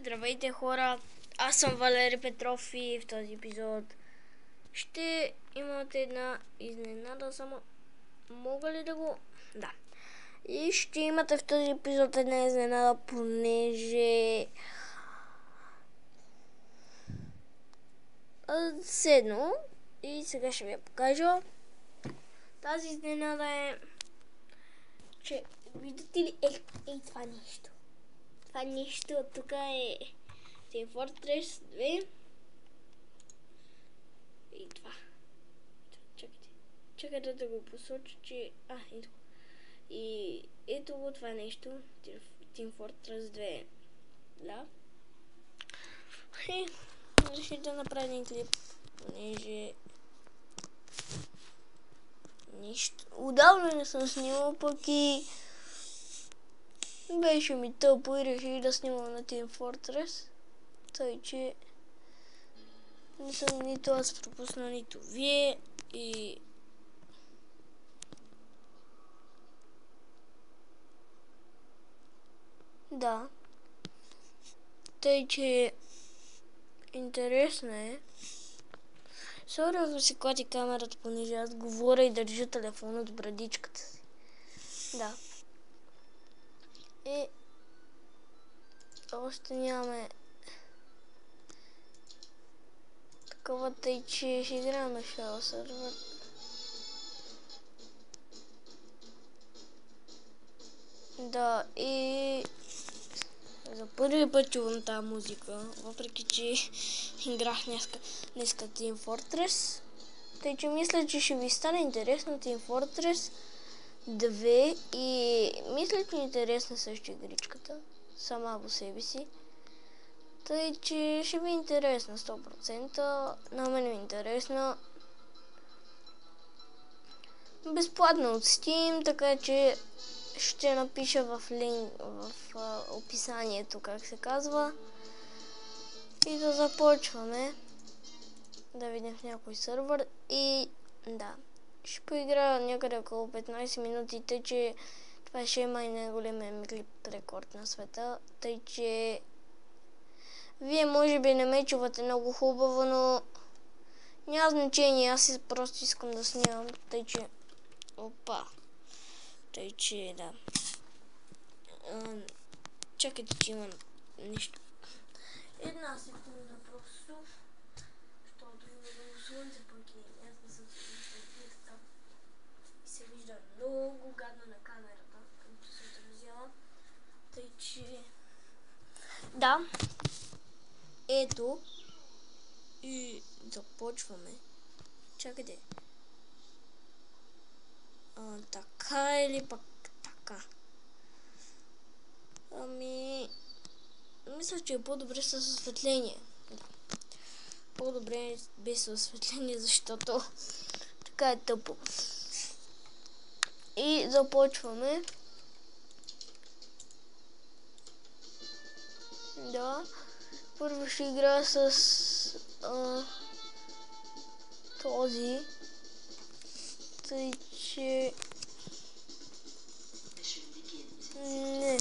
Здравейте хора, аз съм Валери Петров и в този епизод ще имате една изненада, само мога ли да го... Да. И ще имате в този епизод една изненада, понеже... Седно и сега ще ви я покажа. Тази изненада е, че виждате ли това нещо? Това нещо тук е Team Fortress 2 и това. Чакайте да го посоча, че... ето. И ето го това нещо. Team Fortress 2. Да. И реших да направя един клип, понеже нищо. Отдавна не съм снимал, пък и беше ми тъпо и реших да снимам на Team Fortress. Тъй, че не съм нито аз пропуснал, нито вие и... Да. Тъй, че интересно е. Сори, ако си клати камерата, понеже аз говоря и държа телефона от брадичката си. Да. И още нямаме такова, тъй, че ще играем на Shell сервер. Да, и за първи път чувам тази музика, въпреки че играх днеска Team Fortress. Тъй, че мисля, че ще ви стане интересно Team Fortress 2 и мисля, че интересна също игричката, сама по себе си. Тъй, че ще ви е интересна 100%, на мен ми е интересна. Безплатно от Steam, така че ще напиша в линк в описанието, как се казва. И да започваме. Да видим в някой сървър. И да, ще поиграя някъде около 15 минути, тъй че това ще е май най-големия ми клип рекорд на света. Тъй, че вие може би не ме чувате много хубаво, но няма значение, аз просто искам да снимам. Тъй, че... Опа! Тъй, че да. Чакайте, че имам нещо. Една секунда просто. Защото има много слънце, пък и аз не съм си така. И се вижда много гадно на камерата, като се отразява. Тъй, че... Да. Ето. И започваме. Чакайте. Така или пък така? Мисля, че е по-добре с осветление. Да. По-добре без осветление, защото така е тъпо. И започваме. Да. Първо ще играя с този. Тъй, че... Не,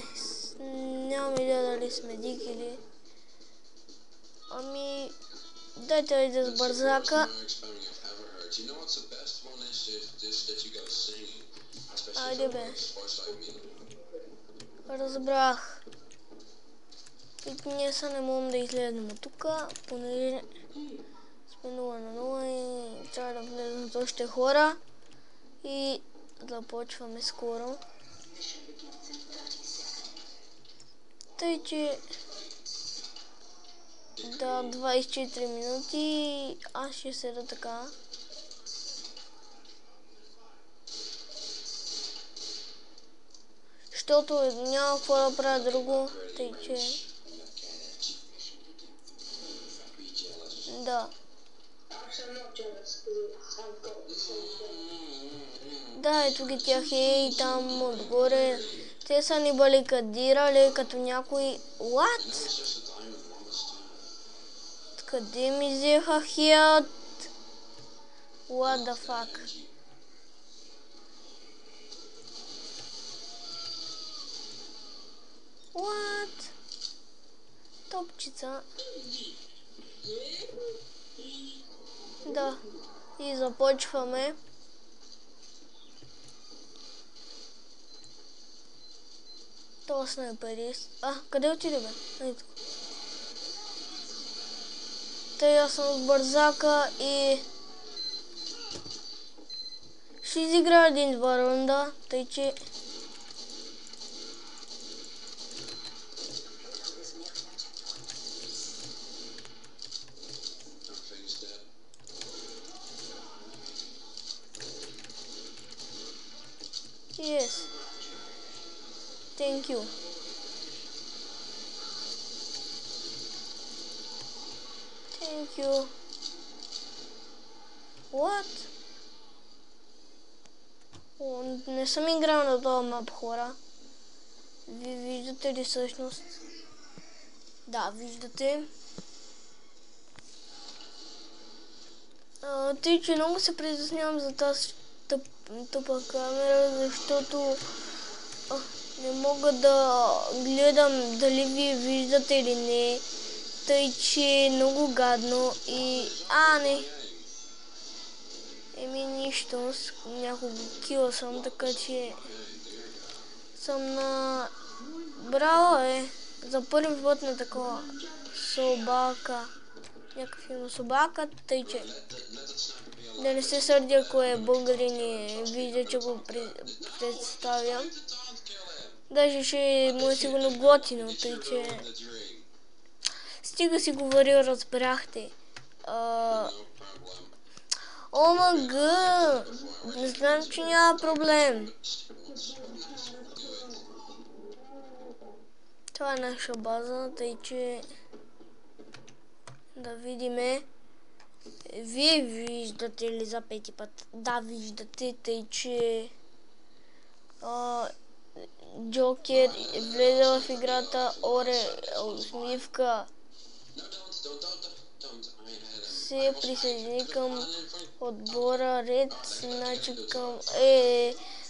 нямам идея дали сме дик или... Дайте да с бързака. Айде бе. Разбрах. И ние са не можем да излезем от тук, понеже сме 0 на 0 и трябва да влезем с още хора. И започваме скоро. Тъй, че да, 24 минути аз ще седа така. Защото няма какво да правя друго, тъй, че... Да. Да, ето ги тях и там отгоре. Те са ни баликадирали като някой... What? Къде ми взеха хият? What the fuck? What? топчица. Да. И започваме. Това снайперист. Къде отиде, бе? Ето. Тъй аз съм с бързака и ще изиграя един-два рунда, тъй че yes. Thank you. Thank you. What? Не съм играл на този мап, хора. Вие виждате ли всъщност? Да, виждате. Тъй, че много се притеснявам за тази тъпа камера, защото не мога да гледам дали вие виждате или не. Тъй, че е много гадно и... не. Нищо, с няколко кила съм, така че съм на... Браво, за първи път на такова собака. Някакъв има собака, тъй че да не се сърди, ако е българин и вижда, че го представям. Даже ще му е сигурно готино, тъй че... Стига си говорил, разбрахте. ОМГ! Не знам, че няма проблем. Това е наша база, тъй че... Да видиме. Вие виждате ли за пети път? Да, виждате, тъй че... Джокер влезе в играта, усмивка. Се присъедини към отбора Ред, значи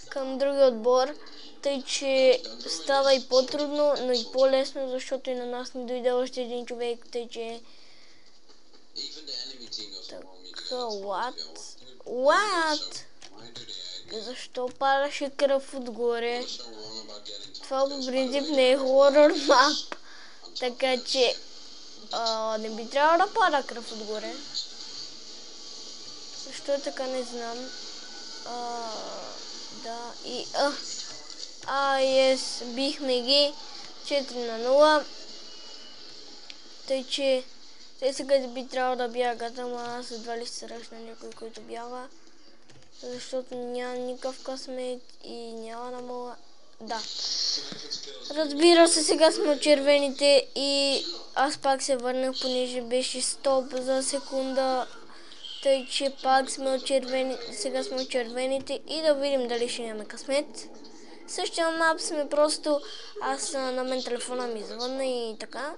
към другия отбор, тъй че става и по-трудно, но и по-лесно, защото и на нас не дойде още един човек, тъй че... Така, what? Защо падаше кръв отгоре? Това по принцип не е хорор мап, така че не би трябвало да пада кръв отгоре. Защо е така, не знам. Да, и yes, бихме ги 4-0. Тъй, че те сега би трябвало да бягат, ама аз едва ли се срещна някой, който бяга. Защото няма никакъв късмет и няма да мога... Да. Разбира се, сега сме от червените и аз пак се върнах, понеже беше стоп за секунда. Тъй, че пак сме от червените, сега сме от червените и да видим дали ще имаме късмет. Същия мап сме просто, аз на мен телефона ми звънна и така.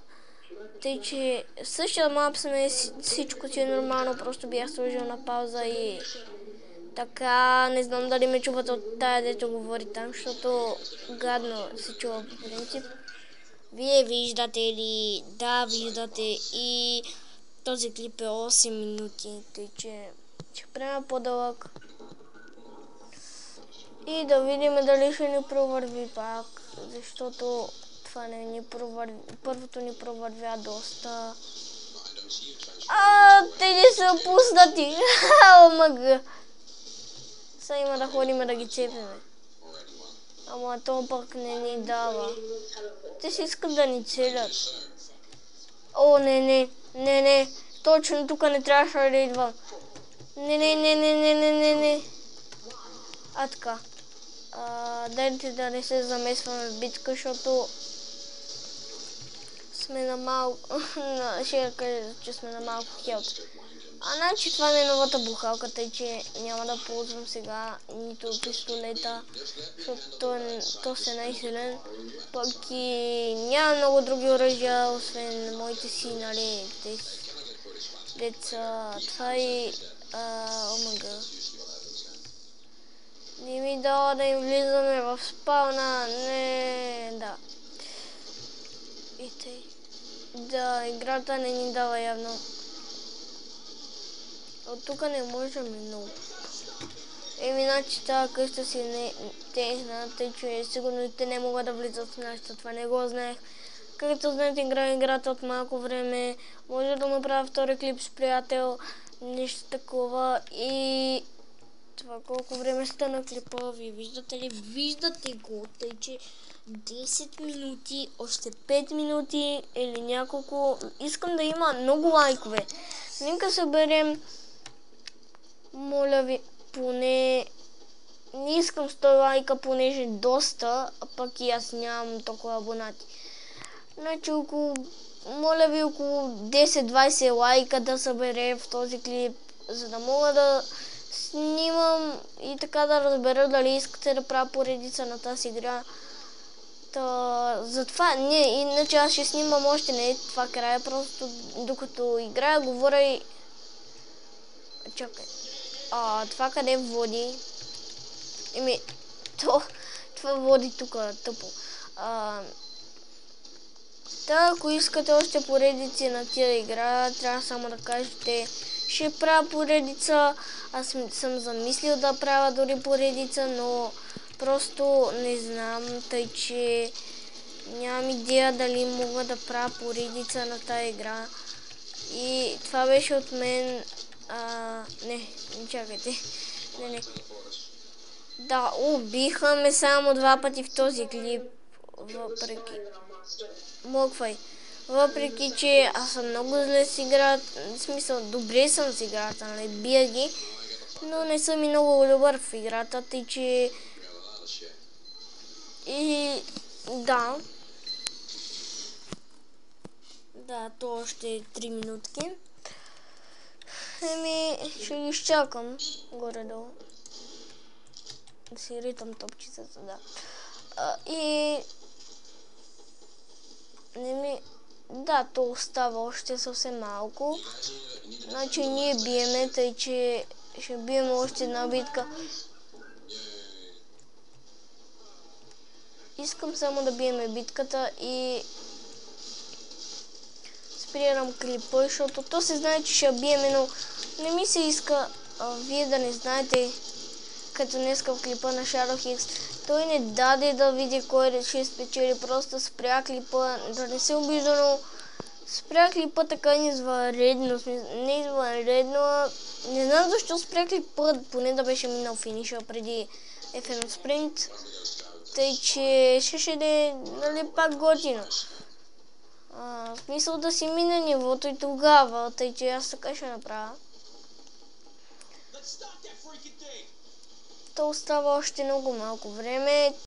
Тъй, че същия мап сме, всичко си е нормално, просто бях сложил на пауза и така, не знам дали ме чувате от тая, дето говори там, защото гадно се чува по принцип. Вие виждате ли? Да, виждате и този клип е 8 минути, тъй че ще приема по-дълъг. И да видим дали ще ни провърви пак, защото това не ни провърви, първото ни провървя доста. Те не са пуснати. ОМГ. Сега има да ходим да ги цепиме. Ама то пък не ни дава. Те си искат да ни целят. Не. Точно тук не трябваше да идвам. Не. Така. Дайте да не се замесваме в битка, защото сме на малко... Ще кажа, че сме на малко хелт. Значи това ми е новата бухалка, тъй че няма да ползвам сега нито пистолета, защото то се най-силен. Пък и няма много други оръжия, освен моите си, нали, деца. Това и... ОМГ. Не ми дава да им влизаме в спауна, не, да. И тъй. Да, играта не ни дава явно. От тук не можем много. Значи тази къща си не техна, тъй че сигурно и те не могат да влизат в нашата. Това не го знаех. Както знаете, играта от малко време. Може да направя втори клип с приятел. Нещо такова. И това колко време стана клипа. Вие виждате ли? Виждате го. Тъй че 10 минути, още 5 минути или няколко. Искам да има много лайкове. Нека съберем, моля ви, поне... Не искам 100 лайка, понеже доста, а пък и аз нямам толкова абонати. Значи моля ви, около 10-20 лайка да събере в този клип, за да мога да снимам и така да разбера дали искате да правя поредица на тази игра. Затова, не, иначе аз ще снимам още, не това края, просто докато играя, говоря и... Чакай. Това къде води? Това води тук тъпо. Ако искате още поредици на тия игра, трябва само да кажете, ще правя поредица. Аз съм замислил да правя дори поредица, но просто не знам, тъй че нямам идея дали мога да правя поредица на тази игра. И това беше от мен. Не чакайте. Не. Да, убиха ме само 2 пъти в този клип. Въпреки, че аз съм много зле с играта, в смисъл, добре съм с играта, нали, бия ги, но не съм и много добър в играта, тъй че... И... Да. Да, то още 3 минутки. Ще ги изчакам горе-долу. Да си ритам топчицата, да. Да, то остава още съвсем малко. Значи ние биеме, тъй че ще бием още една битка. Искам само да биеме битката и спирам клипа, защото то се знае, че ще биеме, но не ми се иска вие да не знаете, като днеска в клипа на Shadow Hex. Той не даде да види кой ще спечели, просто спря клипа, да не се обижда, но спря клипа така извънредно, не извънредно, не знам защо спря клипа, поне да беше минал финиша преди FN Sprint, тъй че ще нали, пак готино. В смисъл да си мине нивото и тогава, тъй че аз така ще направя. То остава още много малко време.